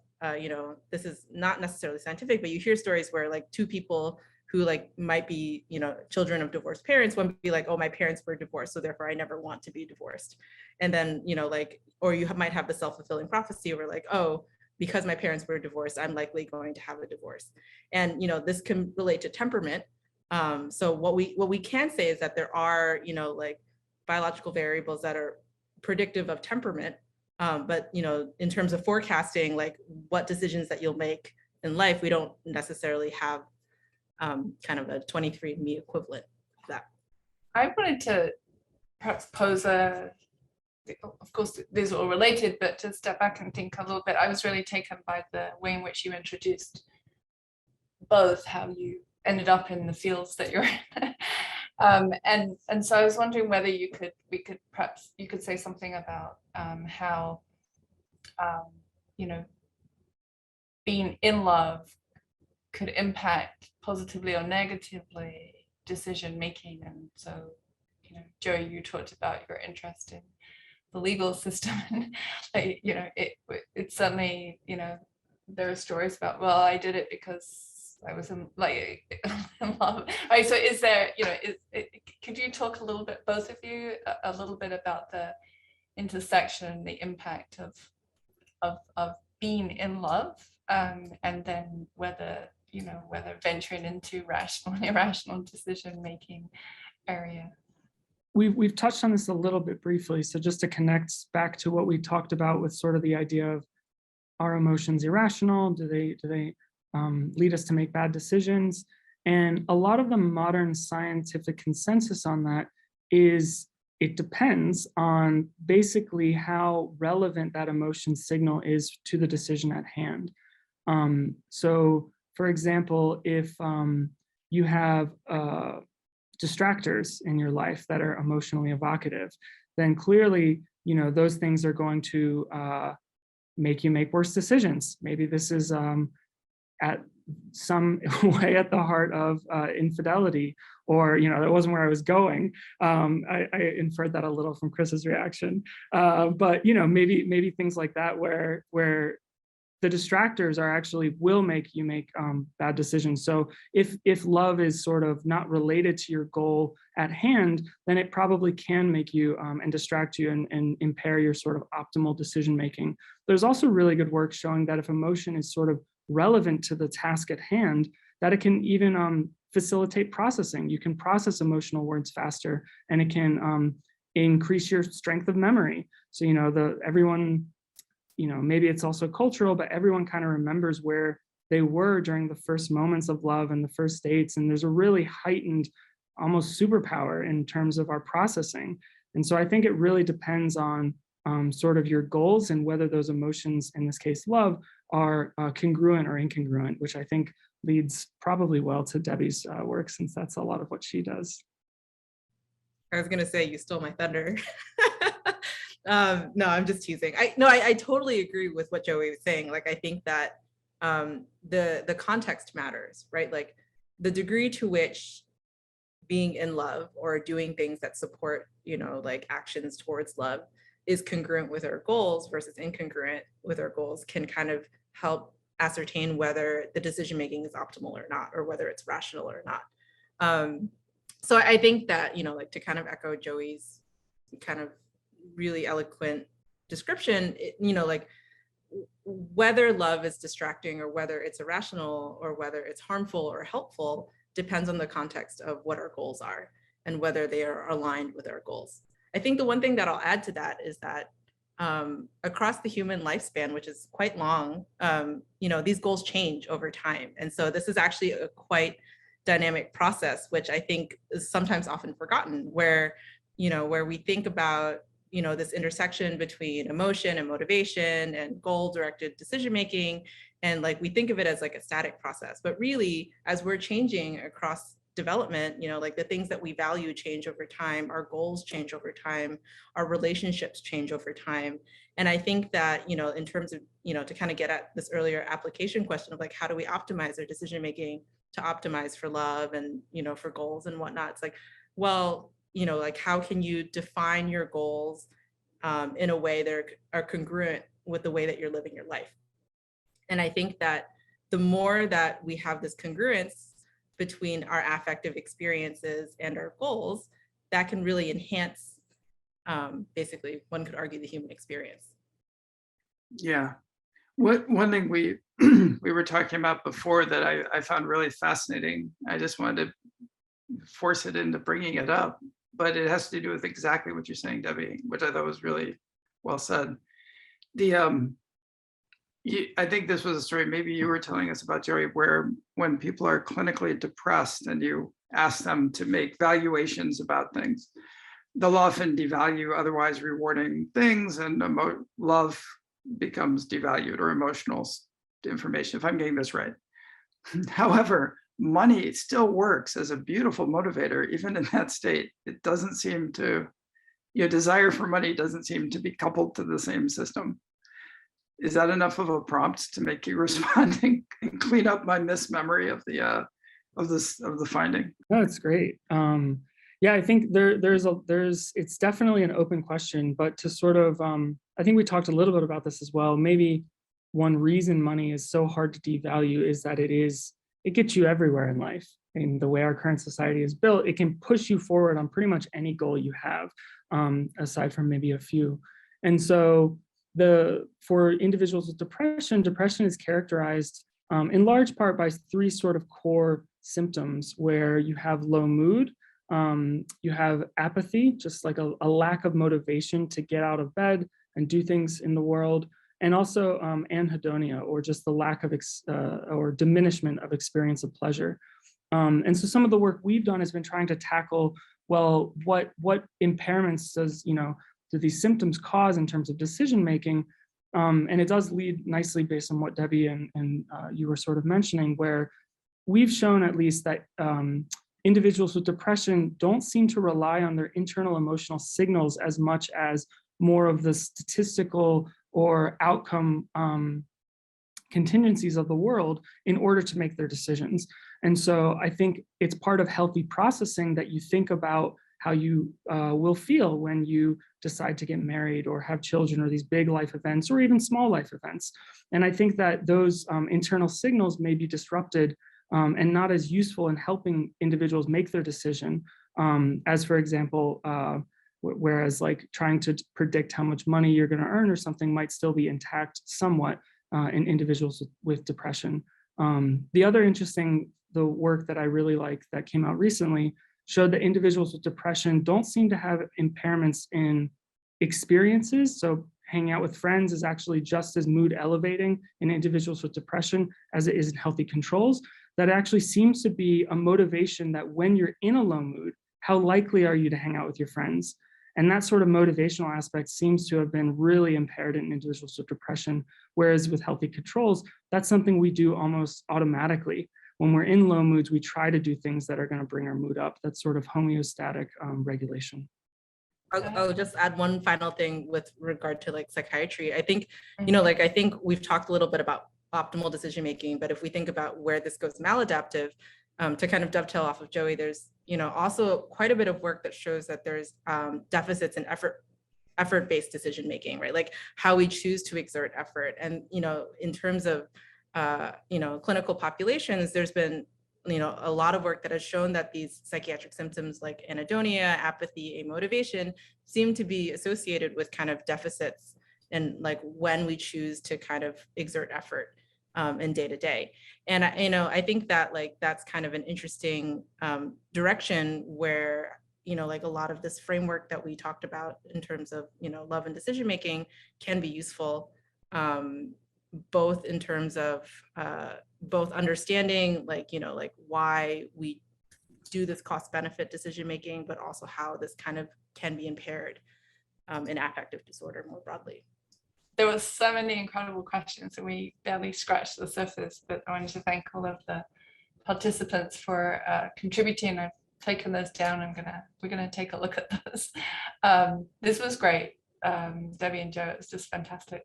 this is not necessarily scientific, but you hear stories where two people who might be, children of divorced parents, one would be oh, my parents were divorced, so therefore I never want to be divorced. And then, or you might have the self-fulfilling prophecy where oh, because my parents were divorced, I'm likely going to have a divorce. And, this can relate to temperament. So what we can say is that there are, biological variables that are predictive of temperament. But, in terms of forecasting, what decisions that you'll make in life, we don't necessarily have kind of a 23andMe equivalent of that. I wanted to perhaps pose of course, these are all related, but to step back and think a little bit, I was really taken by the way in which you introduced both how you ended up in the fields that you're in. And so I was wondering whether you could say something about how, being in love could impact positively or negatively decision making. And so, Joey, you talked about your interest in the legal system, and it's certainly, there are stories about, well, I did it because I was in love. Right. So is there, could you talk a little bit, both of you, a little bit about the intersection, the impact of being in love, and then whether venturing into rational and irrational decision making area? We've touched on this a little bit briefly. So just to connect back to what we talked about with sort of the idea of, are emotions irrational? Do they lead us to make bad decisions? And a lot of the modern scientific consensus on that is it depends on basically how relevant that emotion signal is to the decision at hand. So for example, if you have distractors in your life that are emotionally evocative, then clearly, those things are going to make you make worse decisions. Maybe this is at some way at the heart of infidelity, or, that wasn't where I was going. I inferred that a little from Chris's reaction. But, maybe things like that where the distractors are actually will make you make bad decisions. So if love is sort of not related to your goal at hand, then it probably can make you and distract you and impair your sort of optimal decision making. There's also really good work showing that if emotion is sort of relevant to the task at hand, that it can even facilitate processing. You can process emotional words faster, and it can increase your strength of memory. So, everyone, maybe it's also cultural, but everyone kind of remembers where they were during the first moments of love and the first dates. And there's a really heightened, almost superpower in terms of our processing. And so I think it really depends on sort of your goals and whether those emotions, in this case, love, are congruent or incongruent, which I think leads probably well to Debbie's work, since that's a lot of what she does. I was gonna say, you stole my thunder. No, I'm just teasing. I totally agree with what Joey was saying. Like, I think that the context matters, right? Like the degree to which being in love or doing things that support, like actions towards love is congruent with our goals versus incongruent with our goals can kind of help ascertain whether the decision-making is optimal or not, or whether it's rational or not. So I think that, like to kind of echo Joey's kind of really eloquent description, like whether love is distracting or whether it's irrational or whether it's harmful or helpful depends on the context of what our goals are and whether they are aligned with our goals. I think the one thing that I'll add to that is that across the human lifespan, which is quite long, these goals change over time. And so this is actually a quite dynamic process, which I think is sometimes often forgotten, where we think about this intersection between emotion and motivation and goal-directed decision-making. And like, we think of it as like a static process, but really, as we're changing across development, like the things that we value change over time, our goals change over time, our relationships change over time. And I think that, in terms of, to kind of get at this earlier application question of like, how do we optimize our decision-making to optimize for love and, for goals and whatnot? It's like, well, like how can you define your goals in a way that are congruent with the way that you're living your life? And I think that the more that we have this congruence between our affective experiences and our goals, that can really enhance, basically, one could argue, the human experience. Yeah. One thing we were talking about before that I found really fascinating, I just wanted to force it into bringing it up, but it has to do with exactly what you're saying, Debbie, which I thought was really well said. I think this was a story maybe you were telling us about, Joey, where when people are clinically depressed and you ask them to make valuations about things, they'll often devalue otherwise rewarding things, and love becomes devalued, or emotional information, if I'm getting this right. However, money still works as a beautiful motivator, even in that state. It doesn't seem to, desire for money doesn't seem to be coupled to the same system. Is that enough of a prompt to make you respond and clean up my mismemory of the finding? No, it's great. Yeah, I think it's definitely an open question, but to sort of, I think we talked a little bit about this as well. Maybe one reason money is so hard to devalue is that it gets you everywhere in life. In the way our current society is built, it can push you forward on pretty much any goal you have, aside from maybe a few. And so for individuals with depression is characterized in large part by three sort of core symptoms, where you have low mood, you have apathy, just like a lack of motivation to get out of bed and do things in the world, and also anhedonia, or just the lack of or diminishment of experience of pleasure. And so some of the work we've done has been trying to tackle, well, what impairments do these symptoms cause in terms of decision making? And it does lead nicely based on what Debbie and you were sort of mentioning, where we've shown at least that individuals with depression don't seem to rely on their internal emotional signals as much as more of the statistical or outcome contingencies of the world in order to make their decisions. And so I think it's part of healthy processing that you think about how you will feel when you decide to get married or have children, or these big life events, or even small life events. And I think that those internal signals may be disrupted and not as useful in helping individuals make their decision as, for example, whereas like trying to predict how much money you're going to earn or something might still be intact somewhat in individuals with depression. The other interesting, the work that I really like that came out recently showed that individuals with depression don't seem to have impairments in experiences. So hanging out with friends is actually just as mood elevating in individuals with depression as it is in healthy controls. That actually seems to be a motivation that when you're in a low mood, how likely are you to hang out with your friends? And that sort of motivational aspect seems to have been really impaired in individuals with depression, whereas with healthy controls, that's something we do almost automatically. When we're in low moods, we try to do things that are going to bring our mood up. That's sort of homeostatic regulation. I'll just add one final thing with regard to like psychiatry. I think, you know, like I think we've talked a little bit about optimal decision making, but if we think about where this goes maladaptive, to kind of dovetail off of Joey, there's, you know, also quite a bit of work that shows that there's deficits in effort-based decision making, right? Like how we choose to exert effort. And, you know, in terms of, you know, clinical populations, there's been, you know, a lot of work that has shown that these psychiatric symptoms like anhedonia, apathy, amotivation seem to be associated with kind of deficits in like when we choose to kind of exert effort in day to day. And, you know, I think that like that's kind of an interesting direction where, you know, like a lot of this framework that we talked about in terms of, you know, love and decision making can be useful, both in terms of both understanding like, you know, like why we do this cost benefit decision making, but also how this kind of can be impaired in affective disorder more broadly. There were so many incredible questions and we barely scratched the surface, but I wanted to thank all of the participants for contributing. I've taken those down. We're gonna take a look at those. This was great. Debbie and Joe, it was just fantastic.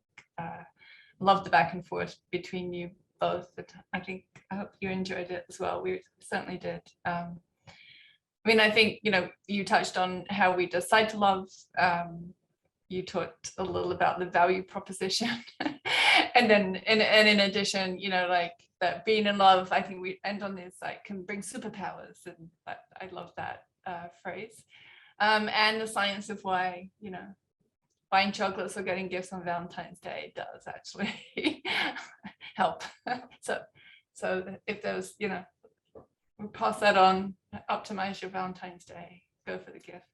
Love the back and forth between you both. I hope you enjoyed it as well. We certainly did. I mean, I think, you know, you touched on how we decide to love. You talked a little about the value proposition. And then in addition, you know, like that being in love, I think we end on this, like can bring superpowers. And I love that phrase. And the science of why, you know, buying chocolates or getting gifts on Valentine's Day does actually help. So if there's, you know, we'll pass that on, optimize your Valentine's Day, go for the gifts.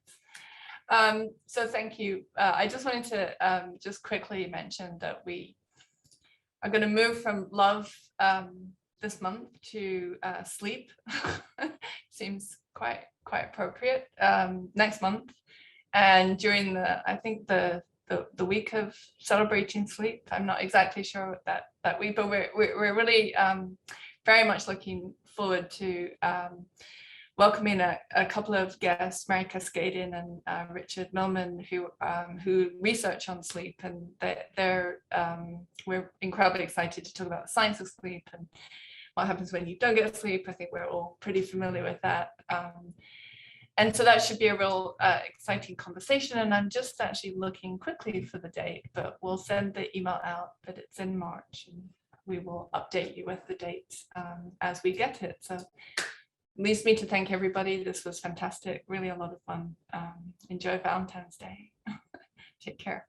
So thank you. I just wanted to just quickly mention that we are going to move from love this month to sleep. Seems quite appropriate next month. And during I think the week of celebrating sleep, I'm not exactly sure what that week, but we're really very much looking forward to welcoming a couple of guests, Mary Cascadian and Richard Millman, who research on sleep, and we're incredibly excited to talk about the science of sleep and what happens when you don't get sleep. I think we're all pretty familiar with that. And so that should be a real exciting conversation. And I'm just actually looking quickly for the date, but we'll send the email out, but it's in March and we will update you with the dates as we get it. So leaves me to thank everybody. This was fantastic, really a lot of fun. Enjoy Valentine's Day. Take care.